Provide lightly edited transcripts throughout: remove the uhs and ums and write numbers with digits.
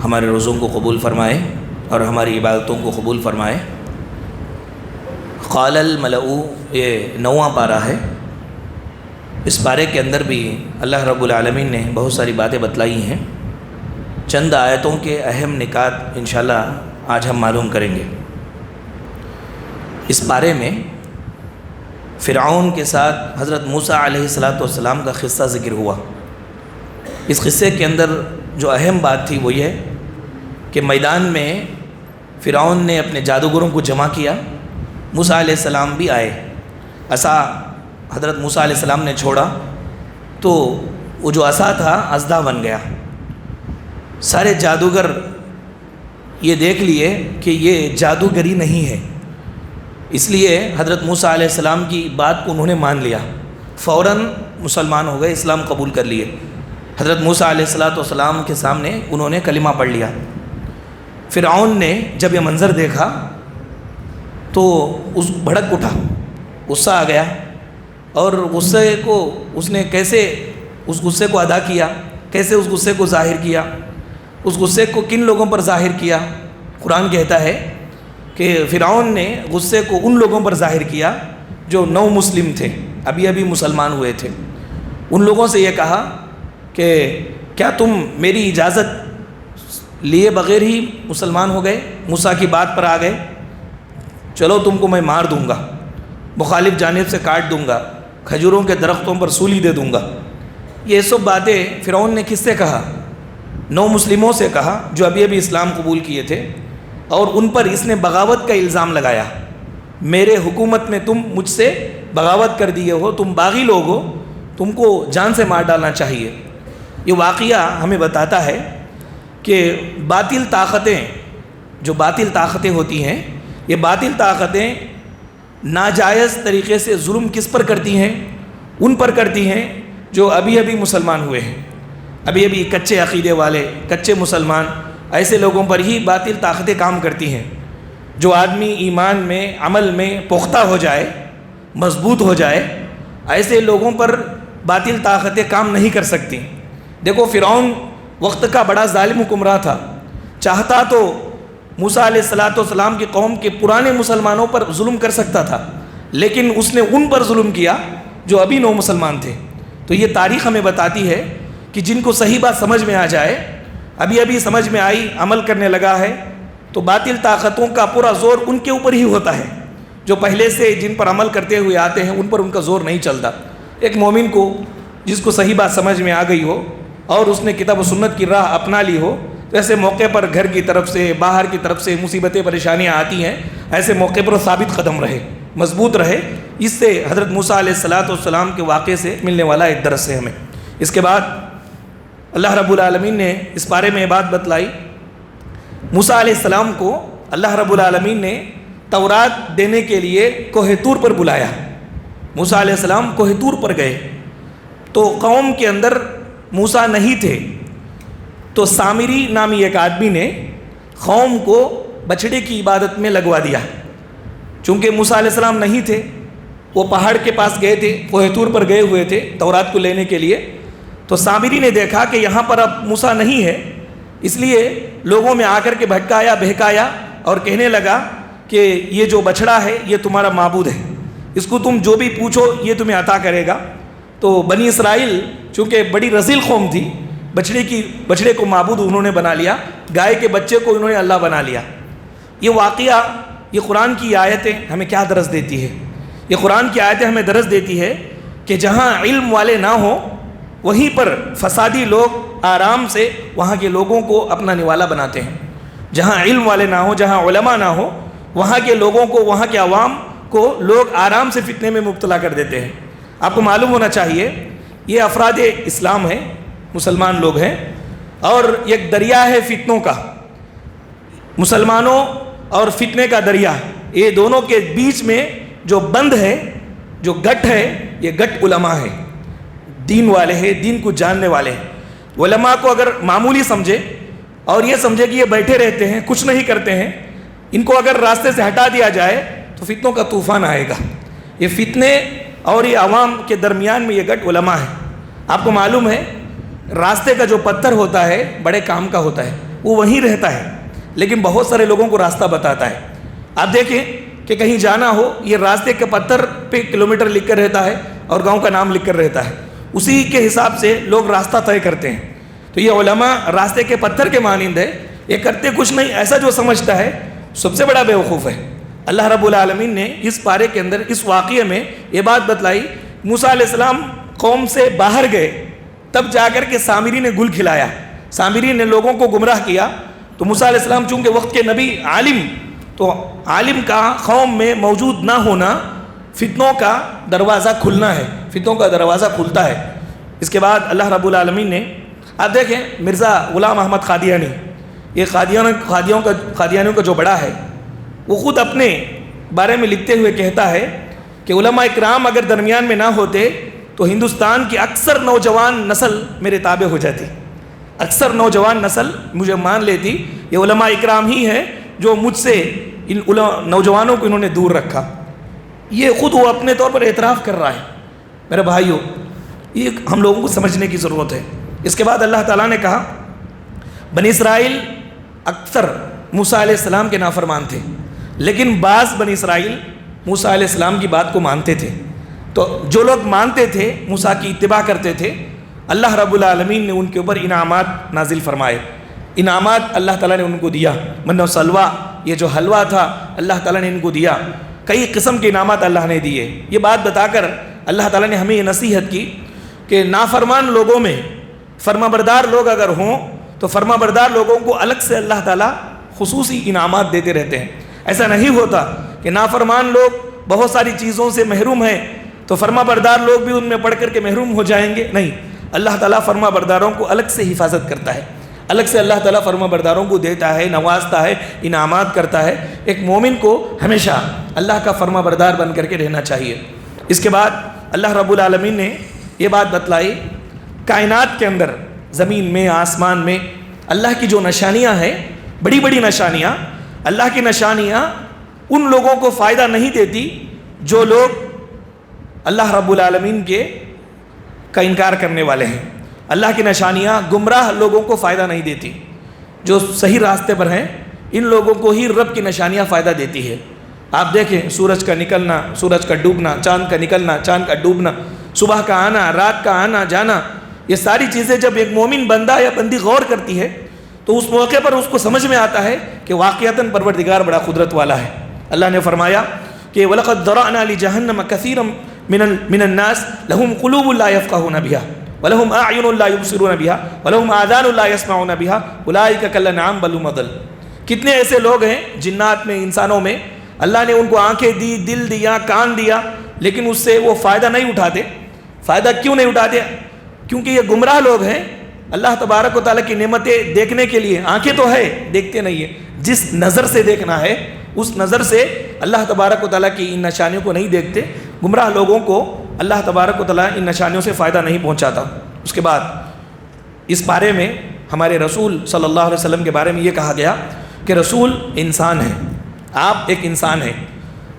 ہمارے روزوں کو قبول فرمائے اور ہماری عبادتوں کو قبول فرمائے۔ قال الملأ، یہ 9واں پارہ ہے۔ اس پارے کے اندر بھی اللہ رب العالمین نے بہت ساری باتیں بتلائی ہیں۔ چند آیتوں کے اہم نکات انشاءاللہ آج ہم معلوم کریں گے۔ اس پارے میں فرعون کے ساتھ حضرت موسیٰ علیہ السلام کا قصہ ذکر ہوا۔ اس قصے کے اندر جو اہم بات تھی وہ یہ کہ میدان میں فرعون نے اپنے جادوگروں کو جمع کیا، موسیٰ علیہ السلام بھی آئے، عصا حضرت موسیٰ علیہ السلام نے چھوڑا تو وہ جو عصا تھا اژدہا بن گیا۔ سارے جادوگر یہ دیکھ لیے کہ یہ جادوگری نہیں ہے، اس لیے حضرت موسیٰ علیہ السلام کی بات کو انہوں نے مان لیا، فوراً مسلمان ہو گئے، اسلام قبول کر لیے۔ حضرت موسیٰ علیہ السلام کے سامنے انہوں نے کلمہ پڑھ لیا۔ فرعون نے جب یہ منظر دیکھا تو اس بھڑک اٹھا، غصہ آ گیا، اور غصے کو اس نے کیسے اس غصے کو ادا کیا، کیسے اس غصے کو ظاہر کیا، اس غصے کو کن لوگوں پر ظاہر کیا۔ قرآن کہتا ہے کہ فرعون نے غصے کو ان لوگوں پر ظاہر کیا جو نو مسلم تھے، ابھی مسلمان ہوئے تھے۔ ان لوگوں سے یہ کہا کہ کیا تم میری اجازت لیے بغیر ہی مسلمان ہو گئے، موسیٰ کی بات پر آ گئے؟ چلو تم کو میں مار دوں گا، مخالف جانب سے کاٹ دوں گا، کھجوروں کے درختوں پر سولی دے دوں گا۔ یہ سب باتیں فرعون نے کس سے کہا؟ نو مسلموں سے کہا جو ابھی اسلام قبول کیے تھے، اور ان پر اس نے بغاوت کا الزام لگایا۔ میرے حکومت میں تم مجھ سے بغاوت کر دیے ہو، تم باغی لوگ ہو، تم کو جان سے مار ڈالنا چاہیے۔ یہ واقعہ ہمیں بتاتا ہے کہ باطل طاقتیں، جو باطل طاقتیں ہوتی ہیں، یہ باطل طاقتیں ناجائز طریقے سے ظلم کس پر کرتی ہیں؟ ان پر کرتی ہیں جو ابھی مسلمان ہوئے ہیں، ابھی کچے عقیدے والے، کچے مسلمان، ایسے لوگوں پر ہی باطل طاقتیں کام کرتی ہیں۔ جو آدمی ایمان میں، عمل میں پختہ ہو جائے، مضبوط ہو جائے، ایسے لوگوں پر باطل طاقتیں کام نہیں کر سکتی۔ دیکھو فرعون وقت کا بڑا ظالم حکمراں تھا، چاہتا تو موسیٰ علیہ السلام کی قوم کے پرانے مسلمانوں پر ظلم کر سکتا تھا، لیکن اس نے ان پر ظلم کیا جو ابھی نو مسلمان تھے۔ تو یہ تاریخ ہمیں بتاتی ہے کہ جن کو صحیح بات سمجھ میں آ جائے، ابھی سمجھ میں آئی، عمل کرنے لگا ہے، تو باطل طاقتوں کا پورا زور ان کے اوپر ہی ہوتا ہے۔ جو پہلے سے جن پر عمل کرتے ہوئے آتے ہیں ان پر ان کا زور نہیں چلتا۔ ایک مومن کو جس کو صحیح بات سمجھ میں آ گئی ہو اور اس نے کتاب و سنت کی راہ اپنا لی ہو، تو ایسے موقع پر گھر کی طرف سے، باہر کی طرف سے مصیبتیں، پریشانیاں آتی ہیں، ایسے موقع پر ثابت قدم رہے، مضبوط رہے۔ اس سے حضرت موسیٰ علیہ السلام کے واقعے سے ملنے والا ایک درس ہے ہمیں۔ اس کے بعد اللہ رب العالمین نے اس بارے میں بات بتلائی، موسیٰ علیہ السلام کو اللہ رب العالمین نے تورات دینے کے لیے کوہ طور پر بلایا۔ موسیٰ علیہ السلام کوہ طور پر گئے تو قوم کے اندر موسیٰ نہیں تھے، تو سامری نامی ایک آدمی نے قوم کو بچڑے کی عبادت میں لگوا دیا۔ چونکہ موسیٰ علیہ السلام نہیں تھے، وہ پہاڑ کے پاس گئے تھے، کوہ طور پر گئے ہوئے تھے تورات کو لینے کے لیے، تو سامری نے دیکھا کہ یہاں پر اب موسیٰ نہیں ہے، اس لیے لوگوں میں آ کر کے بھٹکایا، بہکایا اور کہنے لگا کہ یہ جو بچڑا ہے یہ تمہارا معبود ہے، اس کو تم جو بھی پوچھو یہ تمہیں عطا کرے گا۔ تو بنی اسرائیل چونکہ بڑی رذیل قوم تھی، بچڑے کو معبود انہوں نے بنا لیا، گائے کے بچے کو انہوں نے اللہ بنا لیا۔ یہ واقعہ، یہ قرآن کی آیتیں ہمیں کیا درس دیتی ہے؟ یہ قرآن کی آیتیں ہمیں درس دیتی ہے کہ جہاں علم والے نہ ہوں وہیں پر فسادی لوگ آرام سے وہاں کے لوگوں کو اپنا نوالا بناتے ہیں۔ جہاں علم والے نہ ہوں، جہاں علماء نہ ہوں، وہاں کے لوگوں کو، وہاں کے عوام کو لوگ آرام سے فتنے میں مبتلا کر دیتے ہیں۔ آپ کو معلوم ہونا چاہیے یہ افراد اسلام ہیں، مسلمان لوگ ہیں، اور ایک دریا ہے فتنوں کا، مسلمانوں اور فتنے کا دریا، یہ دونوں کے بیچ میں جو بند ہے، جو گٹ ہے، یہ گٹ علماء ہے، دین والے ہیں، دین کو جاننے والے ہیں۔ علماء کو اگر معمولی سمجھے اور یہ سمجھے کہ یہ بیٹھے رہتے ہیں، کچھ نہیں کرتے ہیں، ان کو اگر راستے سے ہٹا دیا جائے تو فتنوں کا طوفان آئے گا۔ یہ فتنے اور یہ عوام کے درمیان میں یہ گٹ علماء ہے۔ آپ کو معلوم ہے راستے کا جو پتھر ہوتا ہے بڑے کام کا ہوتا ہے، وہ وہیں رہتا ہے لیکن بہت سارے لوگوں کو راستہ بتاتا ہے۔ آپ دیکھیں کہ کہیں جانا ہو، یہ راستے کے پتھر پہ کلومیٹر لکھ کر رہتا ہے اور گاؤں کا نام لکھ کر رہتا ہے، اسی کے حساب سے لوگ راستہ طے کرتے ہیں۔ تو یہ علماء راستے کے پتھر کے مانند ہے، یہ کرتے کچھ نہیں، ایسا جو سمجھتا ہے سب سے بڑا بیوقوف ہے۔ اللہ رب العالمین نے اس پارے کے اندر اس واقعے میں یہ بات بتلائی، موسیٰ علیہ السلام قوم سے باہر گئے، تب جا کر کے سامری نے گل کھلایا، سامری نے لوگوں کو گمراہ کیا۔ تو موسیٰ علیہ السلام چونکہ وقت کے نبی عالم، تو عالم کا قوم میں موجود نہ ہونا فتنوں کا دروازہ کھلنا ہے، فتنوں کا دروازہ کھلتا ہے۔ اس کے بعد اللہ رب العالمین نے، آپ دیکھیں مرزا غلام احمد قادیانی، یہ قادیانیوں کا جو بڑا ہے، وہ خود اپنے بارے میں لکھتے ہوئے کہتا ہے کہ علماء اکرام اگر درمیان میں نہ ہوتے تو ہندوستان کی اکثر نوجوان نسل میرے تابع ہو جاتی، اکثر نوجوان نسل مجھے مان لیتی۔ یہ علماء اکرام ہی ہیں جو مجھ سے ان نوجوانوں کو انہوں نے دور رکھا۔ یہ خود وہ اپنے طور پر اعتراف کر رہا ہے۔ میرے بھائیوں، یہ ہم لوگوں کو سمجھنے کی ضرورت ہے۔ اس کے بعد اللہ تعالیٰ نے کہا بنی اسرائیل اکثر موسیٰ علیہ السلام کے نافرمان تھے، لیکن بعض بنی اسرائیل موسیٰ علیہ السلام کی بات کو مانتے تھے۔ تو جو لوگ مانتے تھے، موسیٰ کی اتباع کرتے تھے، اللہ رب العالمین نے ان کے اوپر انعامات نازل فرمائے، انعامات اللہ تعالیٰ نے ان کو دیا۔ من و سلوہ، یہ جو حلوہ تھا اللہ تعالیٰ نے ان کو دیا، کئی قسم کے انعامات اللہ نے دیے۔ یہ بات بتا کر اللہ تعالیٰ نے ہمیں یہ نصیحت کی کہ نافرمان لوگوں میں فرما بردار لوگ اگر ہوں تو فرما بردار لوگوں کو الگ سے اللہ تعالیٰ خصوصی انعامات دیتے رہتے ہیں۔ ایسا نہیں ہوتا کہ نافرمان لوگ بہت ساری چیزوں سے محروم ہیں تو فرما بردار لوگ بھی ان میں پڑھ کر کے محروم ہو جائیں گے، نہیں، اللہ تعالیٰ فرما برداروں کو الگ سے حفاظت کرتا ہے، الگ سے اللہ تعالیٰ فرما برداروں کو دیتا ہے، نوازتا ہے، انعامات کرتا ہے۔ ایک مومن کو ہمیشہ اللہ کا فرما بردار بن کر کے رہنا چاہیے۔ اس کے بعد اللہ رب العالمین نے یہ بات بتلائی، کائنات کے اندر، زمین میں، آسمان میں اللہ کی جو نشانیاں ہیں، بڑی بڑی نشانیاں، اللہ کی نشانیاں ان لوگوں کو فائدہ نہیں دیتی جو لوگ اللہ رب العالمین کا انکار کرنے والے ہیں۔ اللہ کی نشانیاں گمراہ لوگوں کو فائدہ نہیں دیتی، جو صحیح راستے پر ہیں ان لوگوں کو ہی رب کی نشانیاں فائدہ دیتی ہے۔ آپ دیکھیں سورج کا نکلنا، سورج کا ڈوبنا، چاند کا نکلنا، چاند کا ڈوبنا، صبح کا آنا، رات کا آنا جانا، یہ ساری چیزیں جب ایک مومن بندہ یا بندی غور کرتی ہے تو اس موقع پر اس کو سمجھ میں آتا ہے کہ واقعتاً پروردگار بڑا قدرت والا ہے۔ اللہ نے فرمایا کہ وَلَقَدْ ذَرَأْنَا لِجَهَنَّمَ كَثِيرًا مِنَ النَّاسِ لَهُمْ قُلُوبٌ لَا يَفْقَهُونَ بِهَا وَلَهُمْ أَعْيُنٌ لَا يُبْصِرُونَ بِهَا وَلَهُمْ آذَانٌ لَا يَسْمَعُونَ بِهَا أُولَٰئِكَ كَالْأَنْعَامِ بَلْ هُمْ أَضَلُّ۔ کتنے ایسے لوگ ہیں جنات میں، انسانوں میں، اللہ نے ان کو آنکھیں دی، دل دیا، کان دیا، لیکن اس سے وہ فائدہ نہیں اٹھاتے۔ فائدہ کیوں نہیں اٹھاتے؟ کیونکہ یہ گمراہ لوگ ہیں۔ اللہ تبارک و تعالیٰ کی نعمتیں دیکھنے کے لیے آنکھیں تو ہے، دیکھتے نہیں ہیں۔ جس نظر سے دیکھنا ہے اس نظر سے اللہ تبارک و تعالیٰ کی ان نشانیوں کو نہیں دیکھتے۔ گمراہ لوگوں کو اللہ تبارک و تعالیٰ ان نشانیوں سے فائدہ نہیں پہنچاتا۔ اس کے بعد اس بارے میں ہمارے رسول صلی اللہ علیہ وسلم کے بارے میں یہ کہا گیا کہ رسول انسان ہے، آپ ایک انسان ہیں،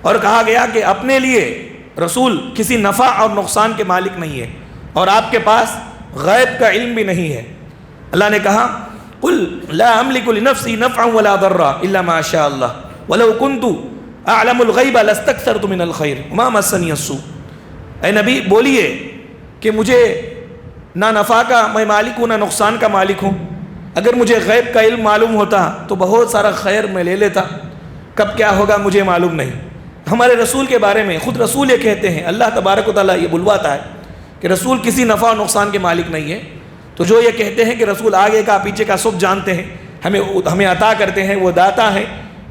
اور کہا گیا کہ اپنے لیے رسول کسی نفع اور نقصان کے مالک نہیں ہے، اور آپ کے پاس غیب کا علم بھی نہیں ہے۔ اللہ نے کہا قل لا املک لنفسی نفعا ولا ضرا الا ما شاء اللہ ولو كنت اعلم الغیب لاستکثرت من الخیر وما مسنی السوء۔ اے نبی بولیے کہ مجھے نہ نفع کا میں مالک ہوں، نہ نقصان کا مالک ہوں۔ اگر مجھے غیب کا علم معلوم ہوتا تو بہت سارا خیر میں لے لیتا، کب کیا ہوگا مجھے معلوم نہیں۔ ہمارے رسول کے بارے میں خود رسول یہ کہتے ہیں، اللہ تبارک و تعالیٰ یہ بلواتا ہے کہ رسول کسی نفع و نقصان کے مالک نہیں ہے۔ تو جو یہ کہتے ہیں کہ رسول آگے کا پیچھے کا سب جانتے ہیں، ہمیں عطا کرتے ہیں، وہ داتا ہیں،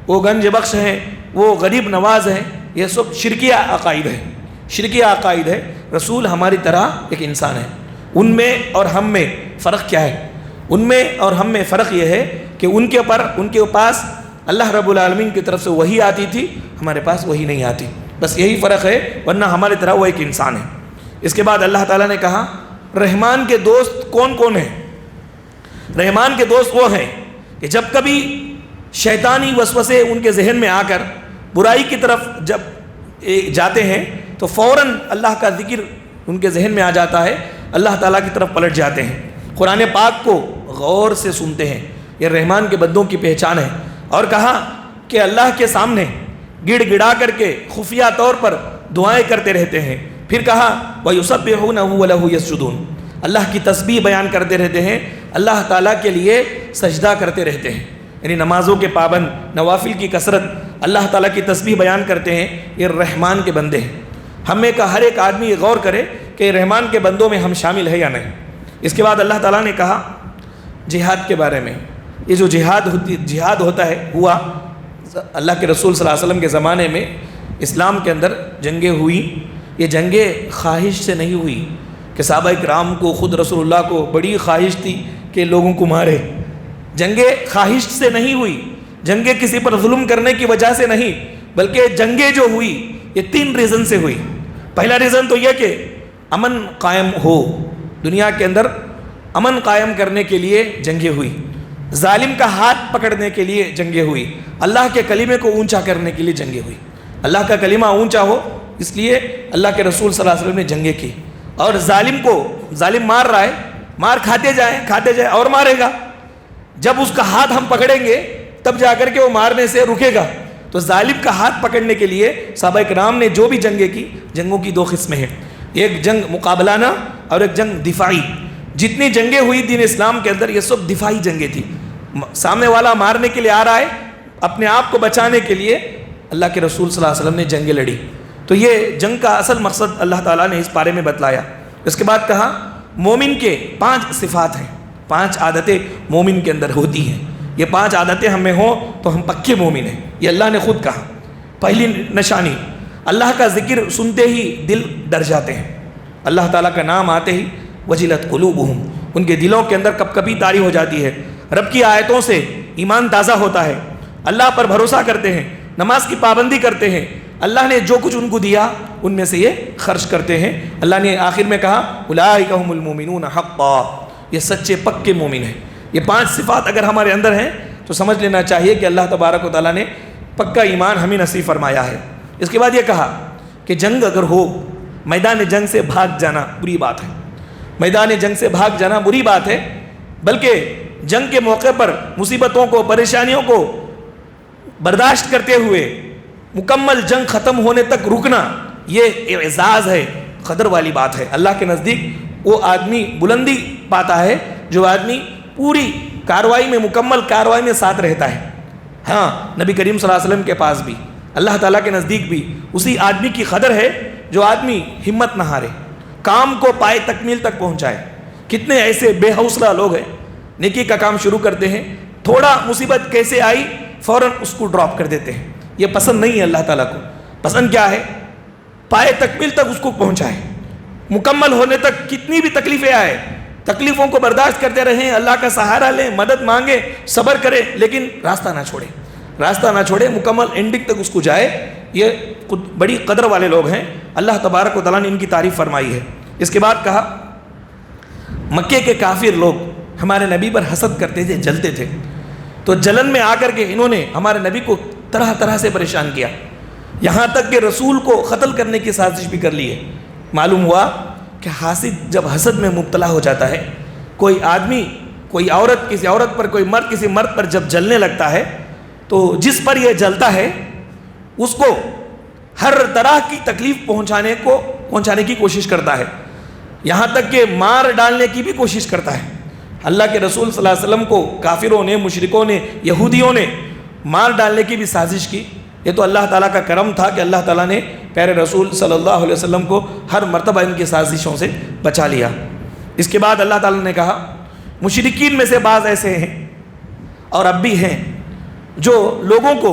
وہ گنج بخش ہیں، وہ غریب نواز ہیں، یہ سب شرکیہ عقائد ہے، شرکیہ عقائد ہے۔ رسول ہماری طرح ایک انسان ہے۔ ان میں اور ہم میں فرق کیا ہے؟ ان میں اور ہم میں فرق یہ ہے کہ ان کے پاس اللہ رب العالمین کی طرف سے وحی آتی تھی، ہمارے پاس وحی نہیں آتی، بس یہی فرق ہے، ورنہ ہماری طرح وہ ایک انسان ہے۔ اس کے بعد اللہ تعالیٰ نے کہا رحمان کے دوست کون کون ہیں؟ رحمان کے دوست وہ ہیں کہ جب کبھی شیطانی وسوسے ان کے ذہن میں آ کر برائی کی طرف جب جاتے ہیں تو فوراً اللہ کا ذکر ان کے ذہن میں آ جاتا ہے، اللہ تعالیٰ کی طرف پلٹ جاتے ہیں، قرآن پاک کو غور سے سنتے ہیں، یہ رحمان کے بندوں کی پہچان ہے۔ اور کہا کہ اللہ کے سامنے گڑ گڑا کر کے خفیہ طور پر دعائیں کرتے رہتے ہیں۔ پھر کہا وَيُسَبِّحُونَهُ وَلَهُ يَسْجُدُونَ، اللہ کی تسبیح بیان کرتے رہتے ہیں، اللہ تعالیٰ کے لیے سجدہ کرتے رہتے ہیں، یعنی نمازوں کے پابند، نوافل کی کثرت، اللہ تعالیٰ کی تسبیح بیان کرتے ہیں۔ یہ رحمان کے بندے ہیں۔ ہمیں کا ہر ایک آدمی یہ غور کرے کہ رحمان کے بندوں میں ہم شامل ہیں یا نہیں۔ اس کے بعد اللہ تعالیٰ نے کہا جہاد کے بارے میں۔ یہ جو جہاد ہوتا ہے ہوا اللہ کے رسول صلی اللہ علیہ وسلم کے زمانے میں اسلام کے اندر جنگیں ہوئی۔ یہ جنگیں خواہش سے نہیں ہوئی کہ صحابہ کرام کو، خود رسول اللہ کو بڑی خواہش تھی کہ لوگوں کو مارے۔ جنگیں خواہش سے نہیں ہوئی، جنگیں کسی پر ظلم کرنے کی وجہ سے نہیں، بلکہ جنگیں جو ہوئی یہ 3 ریزن سے ہوئی۔ پہلا ریزن تو یہ کہ امن قائم ہو، دنیا کے اندر امن قائم کرنے کے لیے جنگیں ہوئی، ظالم کا ہاتھ پکڑنے کے لیے جنگیں ہوئی، اللہ کے کلمے کو اونچا کرنے کے لیے جنگیں ہوئی۔ اللہ کا کلمہ اونچا ہو اس لیے اللہ کے رسول صلی اللہ علیہ وسلم نے جنگیں کی۔ اور ظالم مار رہا ہے، مار کھاتے جائیں اور مارے گا۔ جب اس کا ہاتھ ہم پکڑیں گے تب جا کر کے وہ مارنے سے رکے گا۔ تو ظالم کا ہاتھ پکڑنے کے لیے صحابہ کرام نے جو بھی جنگیں کی، جنگوں کی 2 قسمیں ہیں، ایک جنگ مقابلانہ اور ایک جنگ دفاعی۔ جتنی جنگیں ہوئی دین اسلام کے اندر یہ سب دفاعی جنگیں تھی۔ سامنے والا مارنے کے لیے آ رہا ہے، اپنے آپ کو بچانے کے لیے اللہ کے رسول صلی اللہ علیہ وسلم نے جنگیں لڑی۔ تو یہ جنگ کا اصل مقصد اللہ تعالیٰ نے اس بارے میں بتلایا۔ اس کے بعد کہا مومن کے 5 صفات ہیں، 5 عادتیں مومن کے اندر ہوتی ہیں۔ یہ 5 عادتیں ہم میں ہوں تو ہم پکے مومن ہیں، یہ اللہ نے خود کہا۔ پہلی نشانی، اللہ کا ذکر سنتے ہی دل ڈر جاتے ہیں۔ اللہ تعالیٰ کا نام آتے ہی وجلت قلوبہم، ان کے دلوں کے اندر کپکپی طاری ہو جاتی ہے۔ رب کی آیتوں سے ایمان تازہ ہوتا ہے، اللہ پر بھروسہ کرتے ہیں، نماز کی پابندی کرتے ہیں، اللہ نے جو کچھ ان کو دیا ان میں سے یہ خرچ کرتے ہیں۔ اللہ نے آخر میں کہا اولئک هم المؤمنون حقا، یہ سچے پکے مومن ہیں۔ یہ 5 صفات اگر ہمارے اندر ہیں تو سمجھ لینا چاہیے کہ اللہ تبارک و تعالیٰ نے پکا ایمان ہمیں نصیب فرمایا ہے۔ اس کے بعد یہ کہا کہ جنگ اگر ہو، میدان جنگ سے بھاگ جانا بری بات ہے، میدان جنگ سے بھاگ جانا بری بات ہے، بلکہ جنگ کے موقع پر مصیبتوں کو، پریشانیوں کو برداشت کرتے ہوئے مکمل جنگ ختم ہونے تک رکنا، یہ اعزاز ہے، قدر والی بات ہے۔ اللہ کے نزدیک وہ آدمی بلندی پاتا ہے جو آدمی پوری کاروائی میں، مکمل کاروائی میں ساتھ رہتا ہے۔ ہاں، نبی کریم صلی اللہ علیہ وسلم کے پاس بھی، اللہ تعالیٰ کے نزدیک بھی اسی آدمی کی قدر ہے جو آدمی ہمت نہ ہارے، کام کو پائے تکمیل تک پہنچائے۔ کتنے ایسے بے حوصلہ لوگ ہیں، نیکی کا کام شروع کرتے ہیں، تھوڑا مصیبت کیسے آئی فوراً اس کو ڈراپ کر دیتے ہیں۔ یہ پسند نہیں ہے اللہ تعالیٰ کو۔ پسند کیا ہے؟ پائے تکمیل تک اس کو پہنچائے، مکمل ہونے تک کتنی بھی تکلیفیں آئے، تکلیفوں کو برداشت کرتے رہیں، اللہ کا سہارا لیں، مدد مانگے، صبر کرے، لیکن راستہ نہ چھوڑے، مکمل اینڈنگ تک اس کو جائے۔ یہ بڑی قدر والے لوگ ہیں، اللہ تبارک و تعالیٰ نے ان کی تعریف فرمائی ہے۔ اس کے بعد کہا مکے کے کافر لوگ ہمارے نبی پر حسد کرتے تھے، جلتے تھے، تو جلن میں آ کر کے انہوں نے ہمارے نبی کو طرح طرح سے پریشان کیا، یہاں تک کہ رسول کو قتل کرنے کی سازش بھی کر لی ہے۔ معلوم ہوا کہ حاسد جب حسد میں مبتلا ہو جاتا ہے، کوئی آدمی، کوئی عورت کسی عورت پر، کوئی مرد کسی مرد پر جب جلنے لگتا ہے تو جس پر یہ جلتا ہے اس کو ہر طرح کی تکلیف پہنچانے کی کوشش کرتا ہے، یہاں تک کہ مار ڈالنے کی بھی کوشش کرتا ہے۔ اللہ کے رسول صلی اللہ علیہ وسلم کو کافروں نے، مشرکوں نے، یہودیوں نے مار ڈالنے کی بھی سازش کی۔ یہ تو اللہ تعالیٰ کا کرم تھا کہ اللہ تعالیٰ نے پیارے رسول صلی اللہ علیہ وسلم کو ہر مرتبہ ان کی سازشوں سے بچا لیا۔ اس کے بعد اللہ تعالیٰ نے کہا مشرکین میں سے بعض ایسے ہیں اور اب بھی ہیں جو لوگوں کو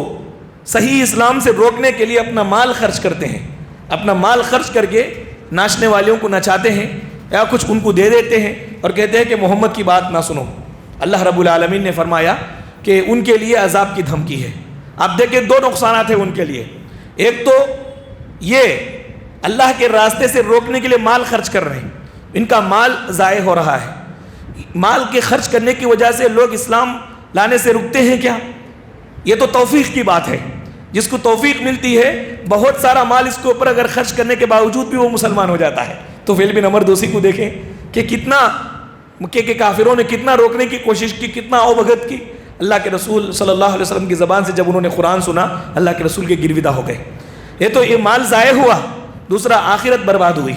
صحیح اسلام سے روکنے کے لیے اپنا مال خرچ کرتے ہیں، اپنا مال خرچ کر کے ناچنے والوں کو نچاتے ہیں یا کچھ ان کو دے دیتے ہیں اور کہتے ہیں کہ محمد کی بات نہ سنو۔ اللہ رب العالمین نے فرمایا کہ ان کے لیے عذاب کی دھمکی ہے۔ آپ دیکھیں 2 نقصانات ہیں ان کے لیے، ایک تو یہ اللہ کے راستے سے روکنے کے لیے مال خرچ کر رہے ہیں، ان کا مال ضائع ہو رہا ہے۔ مال کے خرچ کرنے کی وجہ سے لوگ اسلام لانے سے رکتے ہیں کیا؟ یہ تو توفیق کی بات ہے، جس کو توفیق ملتی ہے بہت سارا مال اس کے اوپر اگر خرچ کرنے کے باوجود بھی وہ مسلمان ہو جاتا ہے۔ تو فلم نمبر 2 کو دیکھیں کہ کتنا مکے کے کافروں نے کتنا روکنے کی کوشش کی، کتنا اوبھگت کی، اللہ کے رسول صلی اللہ علیہ وسلم کی زبان سے جب انہوں نے قرآن سنا اللہ کے رسول کے گرویدہ ہو گئے. یہ تو یہ مال ضائع ہوا, دوسرا آخرت برباد ہوئی.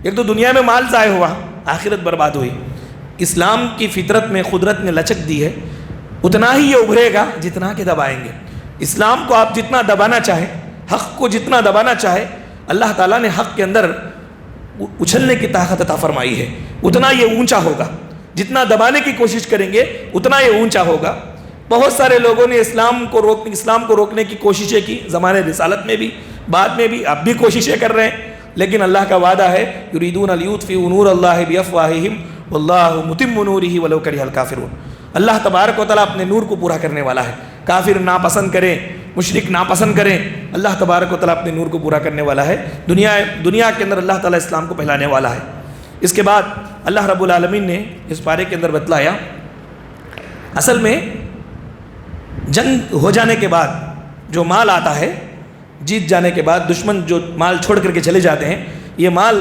ایک تو دنیا میں مال ضائع ہوا, آخرت برباد ہوئی. اسلام کی فطرت میں قدرت نے لچک دی ہے, اتنا ہی یہ ابھرے گا جتنا کہ دبائیں گے. اسلام کو آپ جتنا دبانا چاہے, حق کو جتنا دبانا چاہے, اللہ تعالیٰ نے حق کے اندر اچھلنے کی طاقت عطا فرمائی ہے, اتنا یہ اونچا ہوگا. جتنا دبانے کی کوشش کریں گے اتنا یہ اونچا ہوگا. بہت سارے لوگوں نے اسلام کو روکنے کی کوششیں کی, زمانے رسالت میں بھی, بعد میں بھی, اب بھی کوششیں کر رہے ہیں. لیکن اللہ کا وعدہ ہے یریدون لیطفئوا نور اللہ بافواہہم واللہ متم نورہ ولو کرہ الکافرون. اللہ تبارک و تعالیٰ اپنے نور کو پورا کرنے والا ہے. کافر ناپسند کریں, مشرک ناپسند کریں, اللہ تبارک و تعالیٰ اپنے نور کو پورا کرنے والا ہے. دنیا کے اندر اللہ تعالیٰ اسلام کو پھیلانے والا ہے. اس کے بعد اللہ رب العالمین نے اس پارے کے اندر بتلایا, اصل میں جنگ ہو جانے کے بعد جو مال آتا ہے, جیت جانے کے بعد دشمن جو مال چھوڑ کر کے چلے جاتے ہیں, یہ مال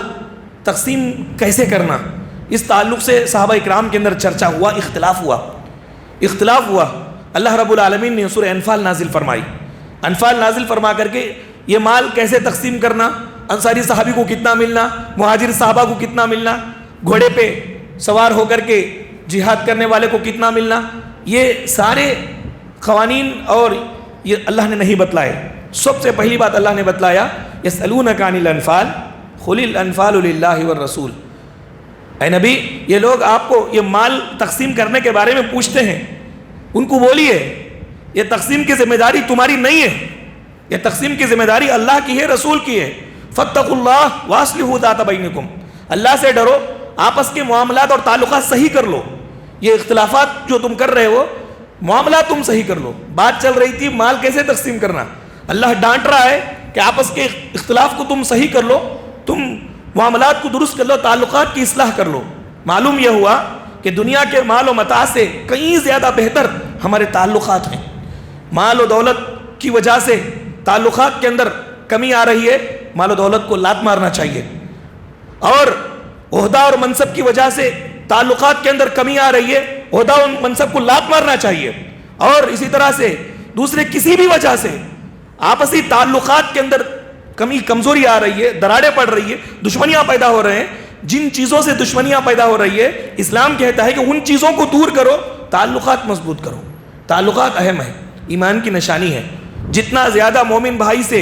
تقسیم کیسے کرنا, اس تعلق سے صحابہ اکرام کے اندر چرچا ہوا, اختلاف ہوا. اللہ رب العالمین نے سورہ انفال نازل فرمائی. انفال نازل فرما کر کے یہ مال کیسے تقسیم کرنا, انصاری صحابی کو کتنا ملنا, مہاجر صحابہ کو کتنا ملنا, گھوڑے پہ سوار ہو کر کے جہاد کرنے والے کو کتنا ملنا, یہ سارے قوانین اور یہ اللہ نے نہیں بتلائے. سب سے پہلی بات اللہ نے بتلایا یسألونک عن الانفال قل الانفال للہ والرسول. اے نبی, یہ لوگ آپ کو یہ مال تقسیم کرنے کے بارے میں پوچھتے ہیں, ان کو بولیے یہ تقسیم کی ذمہ داری تمہاری نہیں ہے, یہ تقسیم کی ذمہ داری اللہ کی ہے, رسول کی ہے. فاتقوا اللہ واصلحوا ذات بینکم, اللہ سے ڈرو, آپس کے معاملات اور تعلقات صحیح کر لو. یہ اختلافات جو تم کر رہے ہو, معاملات تم صحیح کر لو. بات چل رہی تھی مال کیسے تقسیم کرنا, اللہ ڈانٹ رہا ہے کہ آپس کے اختلاف کو تم صحیح کر لو, تم معاملات کو درست کر لو, تعلقات کی اصلاح کر لو. معلوم یہ ہوا کہ دنیا کے مال و متاع سے کہیں زیادہ بہتر ہمارے تعلقات ہیں. مال و دولت کی وجہ سے تعلقات کے اندر کمی آ رہی ہے, مال و دولت کو لات مارنا چاہیے. اور عہدہ اور منصب کی وجہ سے تعلقات کے اندر کمی آ رہی ہے, عہدہ اور منصب کو لات مارنا چاہیے. اور اسی طرح سے دوسرے کسی بھی وجہ سے آپسی تعلقات کے اندر کمزوری آ رہی ہے, دراڑیں پڑ رہی ہے, دشمنیاں پیدا ہو رہے ہیں. جن چیزوں سے دشمنیاں پیدا ہو رہی ہے, اسلام کہتا ہے کہ ان چیزوں کو دور کرو, تعلقات مضبوط کرو. تعلقات اہم ہے, ایمان کی نشانی ہے. جتنا زیادہ مومن بھائی سے,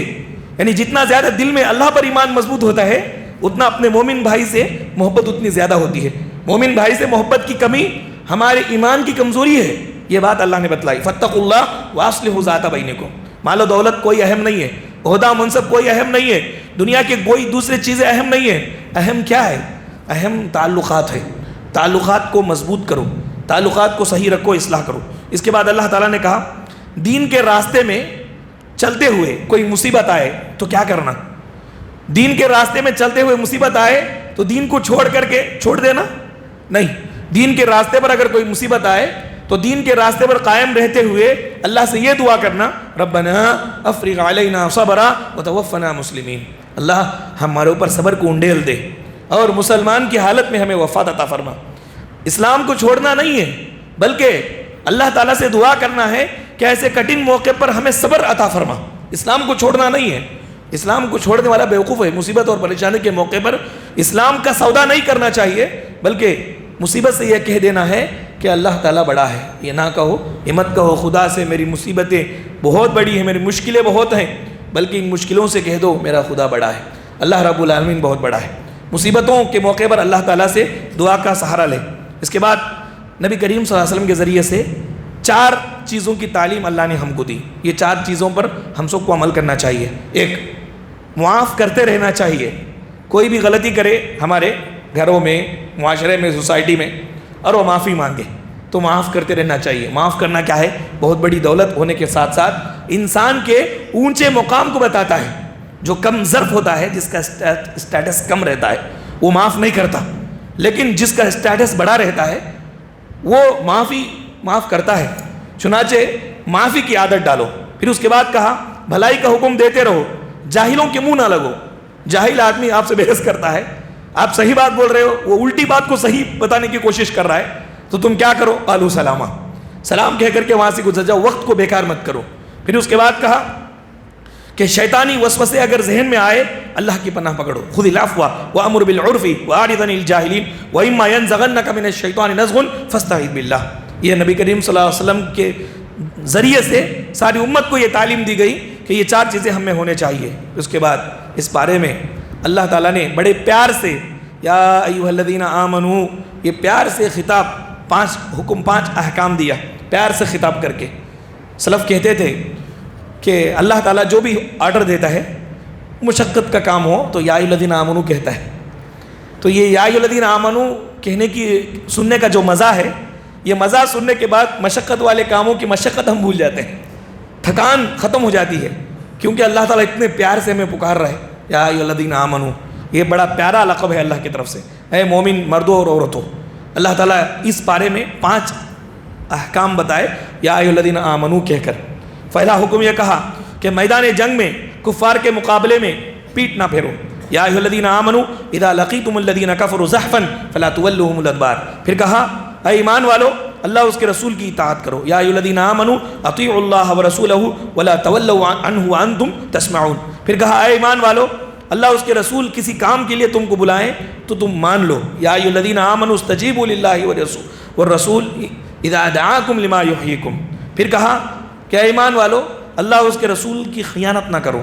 یعنی جتنا زیادہ دل میں اللہ پر ایمان مضبوط ہوتا ہے, اتنا اپنے مومن بھائی سے محبت اتنی زیادہ ہوتی ہے. مومن بھائی سے محبت کی کمی ہمارے ایمان کی کمزوری ہے. یہ بات اللہ نے بتلائی. فاتقوا اللہ واصلحوا ذات بینکم. مال و دولت کوئی اہم نہیں ہے, عہدہ منصب کوئی اہم نہیں ہے, دنیا کے کوئی دوسری چیزیں اہم نہیں ہیں. اہم کیا ہے؟ اہم تعلقات ہے. تعلقات کو مضبوط کرو, تعلقات کو صحیح رکھو, اصلاح کرو. اس کے بعد اللہ تعالیٰ نے کہا دین کے راستے میں چلتے ہوئے کوئی مصیبت آئے تو کیا کرنا. دین کے راستے میں چلتے ہوئے مصیبت آئے تو دین کو چھوڑ کر کے چھوڑ دینا نہیں. دین کے راستے پر اگر کوئی مصیبت آئے تو دین کے راستے پر قائم رہتے ہوئے اللہ سے یہ دعا کرنا ربنا افرغ علینا صبرا وتوفنا مسلمین. اللہ ہمارے اوپر صبر کو انڈیل دے اور مسلمان کی حالت میں ہمیں وفات عطا فرما. اسلام کو چھوڑنا نہیں ہے بلکہ اللہ تعالیٰ سے دعا کرنا ہے کہ ایسے کٹھن موقع پر ہمیں صبر عطا فرما. اسلام کو چھوڑنا نہیں ہے. اسلام کو چھوڑنے والا بیوقوف ہے. مصیبت اور پریشانی کے موقع پر اسلام کا سودا نہیں کرنا چاہیے بلکہ مصیبت سے یہ کہہ دینا ہے کہ اللہ تعالیٰ بڑا ہے. یہ نہ کہو, یہ مت کہو خدا سے میری مصیبتیں بہت بڑی ہیں, میری مشکلیں بہت ہیں, بلکہ ان مشکلوں سے کہہ دو میرا خدا بڑا ہے, اللہ رب العالمین بہت بڑا ہے. مصیبتوں کے موقع پر اللہ تعالیٰ سے دعا کا سہارا لے. اس کے بعد نبی کریم صلی اللہ علیہ وسلم کے ذریعے سے 4 چیزوں کی تعلیم اللہ نے ہم کو دی. یہ 4 چیزوں پر ہم سب کو عمل کرنا چاہیے. ایک, معاف کرتے رہنا چاہیے. کوئی بھی غلطی کرے ہمارے گھروں میں, معاشرے میں, سوسائٹی میں, اور وہ معافی مانگے تو معاف کرتے رہنا چاہیے. معاف کرنا کیا ہے؟ بہت بڑی دولت ہونے کے ساتھ ساتھ انسان کے اونچے مقام کو بتاتا ہے. جو کم ظرف ہوتا ہے, جس کا اسٹیٹس کم رہتا ہے, وہ معاف نہیں کرتا, لیکن جس کا اسٹیٹس بڑا رہتا ہے وہ معاف کرتا ہے. چنانچہ معافی کی عادت ڈالو. پھر اس کے بعد کہا بھلائی کا حکم دیتے رہو, جاہلوں کے منہ نہ لگو. جاہل آدمی آپ سے بحث کرتا ہے, آپ صحیح بات بول رہے ہو, وہ الٹی بات کو صحیح بتانے کی کوشش کر رہا ہے, تو تم کیا کرو؟ قالوا سلاما. سلام کہہ کر کے وہاں سے گزر جاؤ، وقت کو بیکار مت کرو۔ پھر اس کے بعد کہا کہ شیطانی وسوسے اگر ذہن میں آئے اللہ کی پناہ پکڑو، خذ العفو وامر بالعرف واعرض عن الجاہلین واما ينزغنک من الشیطان نزغ فاستعذ باللہ۔ یہ نبی کریم صلی اللہ علیہ وسلم کے ذریعے سے ساری امت کو یہ تعلیم دی گئی کہ یہ 4 چیزیں ہم میں ہونے چاہیے۔ اس کے بعد اس بارے میں اللہ تعالیٰ نے بڑے پیار سے یا ایھا الذین آمنو، یہ پیار سے خطاب، 5 حکم 5 احکام دیا پیار سے خطاب کر کے۔ سلف کہتے تھے کہ اللہ تعالیٰ جو بھی آرڈر دیتا ہے مشقت کا کام ہو تو یا ایھا الذین آمنو کہتا ہے۔ تو یہ یا ایھا الذین آمنو کہنے کی سننے کا جو مزہ ہے، یہ مزہ سننے کے بعد مشقت والے کاموں کی مشقت ہم بھول جاتے ہیں، تھکان ختم ہو جاتی ہے، کیونکہ اللہ تعالیٰ اتنے پیار سے ہمیں پکار رہا ہے یا ایھا الذین آمنو۔ یہ بڑا پیارا لقب ہے اللہ کی طرف سے، اے مومن مردوں اور عورتوں۔ اللہ تعالیٰ اس بارے میں 5 احکام بتائے یا ایھا الذین آمنو کہہ کر۔ پہلا حکم یہ کہا کہ میدان جنگ میں کفار کے مقابلے میں پیٹ نہ پھیرو، یا ایھا الذین آمنو اذا لقیتم الذین کفروا زحفا فلا تولوهم الادبار۔ پھر کہا اے ایمان والو اللہ اس کے رسول کی اطاعت کرو، یا ایھا الذین آمنو اطیعوا اللہ ورسولہ ولا تولوا عنہ وانتم تسمعون۔ پھر کہا اے ایمان والو اللہ اس کے رسول کسی کام کے لیے تم کو بلائیں تو تم مان لو، یا ایھا الذین آمنوا استجیبوا للہ والرسول اذا دعاکم لما یحییکم۔ پھر کہا کہ اے ایمان والو اللہ اس کے رسول کی خیانت نہ کرو،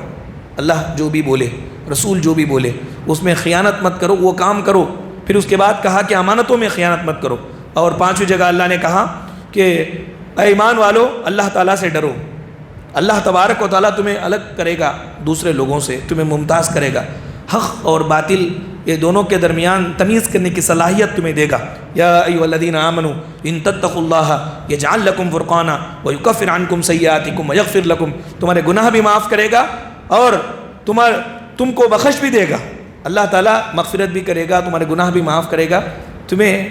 اللہ جو بھی بولے، رسول جو بھی بولے اس میں خیانت مت کرو، وہ کام کرو۔ پھر اس کے بعد کہا کہ امانتوں میں خیانت مت کرو۔ اور 5ویں جگہ اللہ نے کہا کہ اے ایمان والو اللہ تعالیٰ سے ڈرو، اللہ تبارک و تعالیٰ تمہیں الگ کرے گا دوسرے لوگوں سے، تمہیں ممتاز کرے گا، حق اور باطل یہ دونوں کے درمیان تمیز کرنے کی صلاحیت تمہیں دے گا۔ یا ایھا الذین آمنوا ان تتقوا اللہ یجعل لکم فرقانا ویکفر عنکم سیئاتکم ویغفر لکم، تمہارے گناہ بھی معاف کرے گا اور تم کو بخش بھی دے گا، اللہ تعالیٰ مغفرت بھی کرے گا، تمہارے گناہ بھی معاف کرے گا، تمہیں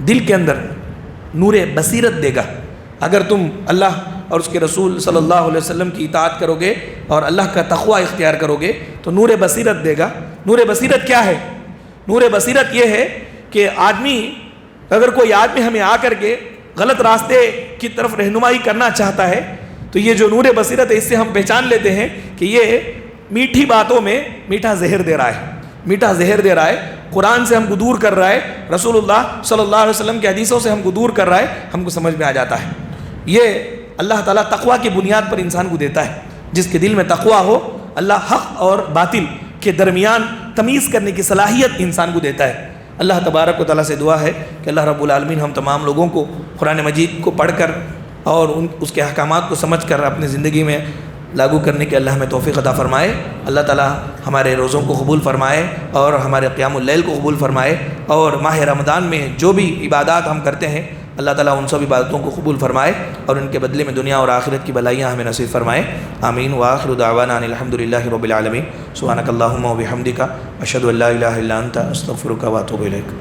دل کے اندر نور بصیرت دے گا۔ اگر تم اللہ اور اس کے رسول صلی اللہ علیہ وسلم کی اطاعت کرو گے اور اللہ کا تقوی اختیار کرو گے تو نور بصیرت دے گا۔ نور بصیرت کیا ہے؟ نور بصیرت یہ ہے کہ اگر کوئی آدمی ہمیں آ کر کے غلط راستے کی طرف رہنمائی کرنا چاہتا ہے تو یہ جو نور بصیرت ہے اس سے ہم پہچان لیتے ہیں کہ یہ میٹھی باتوں میں میٹھا زہر دے رہا ہے، میٹھا زہر دے رہا ہے، قرآن سے ہم کو دور کر رہا ہے، رسول اللہ صلی اللہ علیہ وسلم کی حدیثوں سے ہم کو دور کر رہا ہے، ہم کو سمجھ میں آ جاتا ہے۔ یہ اللہ تعالیٰ تقوی کی بنیاد پر انسان کو دیتا ہے، جس کے دل میں تقوی ہو اللہ حق اور باطل کے درمیان تمیز کرنے کی صلاحیت انسان کو دیتا ہے۔ اللہ تبارک و تعالیٰ سے دعا ہے کہ اللہ رب العالمین ہم تمام لوگوں کو قرآن مجید کو پڑھ کر اور اس کے احکامات کو سمجھ کر اپنی زندگی میں لاگو کرنے کے اللہ ہمیں توفیق عطا فرمائے۔ اللہ تعالیٰ ہمارے روزوں کو قبول فرمائے اور ہمارے قیام اللیل کو قبول فرمائے، اور ماہ رمضان میں جو بھی عبادات ہم کرتے ہیں اللہ تعالیٰ ان سب عبادتوں کو قبول فرمائے اور ان کے بدلے میں دنیا اور آخرت کی بھلائیاں ہمیں نصیب فرمائے۔ آمین۔ وآخر دعوانا ان الحمد للہ رب العالمین۔ سبحانک اللہم و بحمدک اشہد ان لا الہ الا انت استغفرک و اتوب الیک۔